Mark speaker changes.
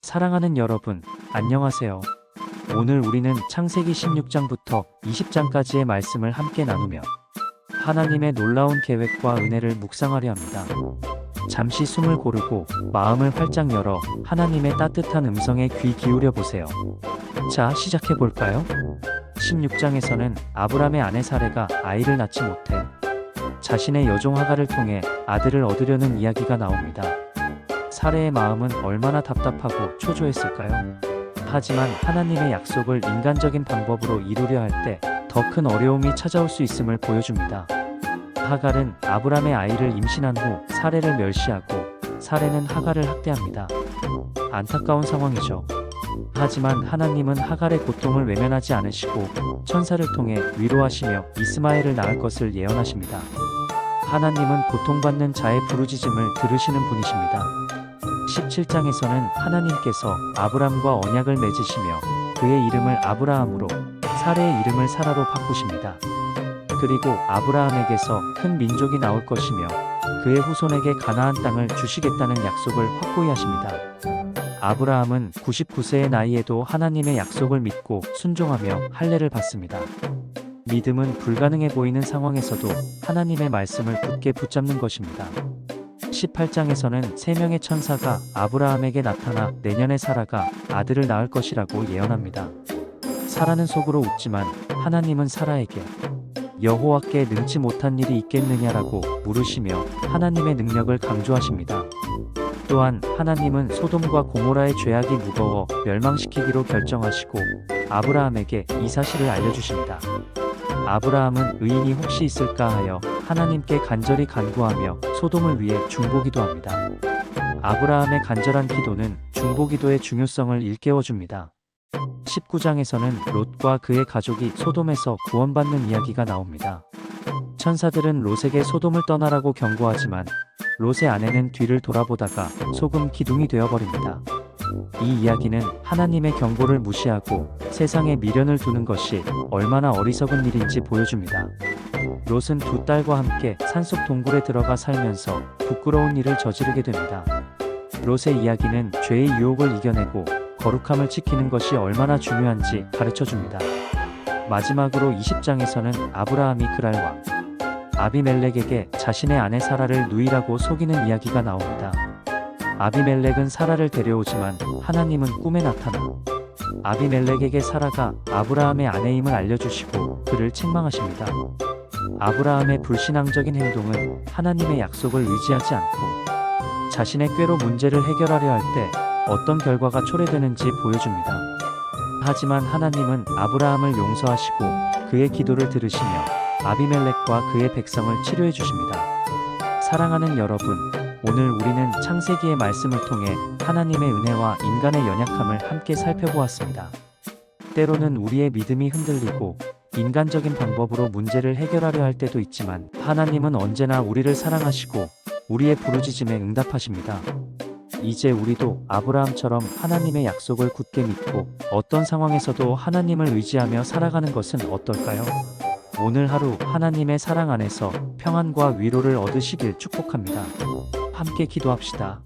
Speaker 1: 사랑하는 여러분, 안녕하세요. 오늘 우리는 창세기 16장부터 20장까지의 말씀을 함께 나누며 하나님의 놀라운 계획과 은혜를 묵상하려 합니다. 잠시 숨을 고르고 마음을 활짝 열어 하나님의 따뜻한 음성에 귀 기울여 보세요. 자, 시작해 볼까요? 16장에서는 아브람의 아내 사레가 아이를 낳지 못해 자신의 여종 하갈을 통해 아들을 얻으려는 이야기가 나옵니다. 사레의 마음은 얼마나 답답하고 초조했을까요? 하지만 하나님의 약속을 인간적인 방법으로 이루려 할 때 더 큰 어려움이 찾아올 수 있음을 보여줍니다. 하갈은 아브람의 아이를 임신한 후 사레를 멸시하고 사레는 하갈을 학대합니다. 안타까운 상황이죠. 하지만 하나님은 하갈의 고통을 외면하지 않으시고 천사를 통해 위로하시며 이스마엘을 낳을 것을 예언하십니다. 하나님은 고통받는 자의 부르짖음을 들으시는 분이십니다. 17장에서는 하나님께서 아브람과 언약을 맺으시며 그의 이름을 아브라함으로 사레의 이름을 사라로 바꾸십니다. 그리고 아브라함에게서 큰 민족이 나올 것이며 그의 후손에게 가나안 땅을 주시겠다는 약속을 확고히 하십니다. 아브라함은 99세의 나이에도 하나님의 약속을 믿고 순종하며 할례를 받습니다. 믿음은 불가능해 보이는 상황에서도 하나님의 말씀을 굳게 붙잡는 것입니다. 18장에서는 3명의 천사가 아브라함에게 나타나 내년에 사라가 아들을 낳을 것이라고 예언합니다. 사라는 속으로 웃지만 하나님은 사라에게 여호와께 능치 못한 일이 있겠느냐라고 물으시며 하나님의 능력을 강조하십니다. 또한 하나님은 소돔과 고모라의 죄악이 무거워 멸망시키기로 결정하시고 아브라함에게 이 사실을 알려주십니다. 아브라함은 의인이 혹시 있을까 하여 하나님께 간절히 간구하며 소돔을 위해 중보기도합니다. 아브라함의 간절한 기도는 중보기도의 중요성을 일깨워줍니다. 19장에서는 롯과 그의 가족이 소돔에서 구원받는 이야기가 나옵니다. 천사들은 롯에게 소돔을 떠나라고 경고하지만 롯의 아내는 뒤를 돌아보다가 소금 기둥이 되어버립니다. 이 이야기는 하나님의 경고를 무시하고 세상에 미련을 두는 것이 얼마나 어리석은 일인지 보여줍니다. 롯은 2 딸과 함께 산속 동굴에 들어가 살면서 부끄러운 일을 저지르게 됩니다. 롯의 이야기는 죄의 유혹을 이겨내고 거룩함을 지키는 것이 얼마나 중요한지 가르쳐줍니다. 마지막으로 20장에서는 아브라함이 그랄 왕 아비멜렉에게 자신의 아내 사라를 누이라고 속이는 이야기가 나옵니다. 아비멜렉은 사라를 데려오지만 하나님은 꿈에 나타나 아비멜렉에게 사라가 아브라함의 아내임을 알려주시고 그를 책망하십니다. 아브라함의 불신앙적인 행동은 하나님의 약속을 의지하지 않고 자신의 꾀로 문제를 해결하려 할 때 어떤 결과가 초래되는지 보여줍니다. 하지만 하나님은 아브라함을 용서하시고 그의 기도를 들으시며 아비멜렉과 그의 백성을 치료해 주십니다. 사랑하는 여러분, 오늘 우리는 창세기의 말씀을 통해 하나님의 은혜와 인간의 연약함을 함께 살펴보았습니다. 때로는 우리의 믿음이 흔들리고 인간적인 방법으로 문제를 해결하려 할 때도 있지만 하나님은 언제나 우리를 사랑하시고 우리의 부르짖음에 응답하십니다. 이제 우리도 아브라함처럼 하나님의 약속을 굳게 믿고 어떤 상황에서도 하나님을 의지하며 살아가는 것은 어떨까요? 오늘 하루 하나님의 사랑 안에서 평안과 위로를 얻으시길 축복합니다. 함께 기도합시다.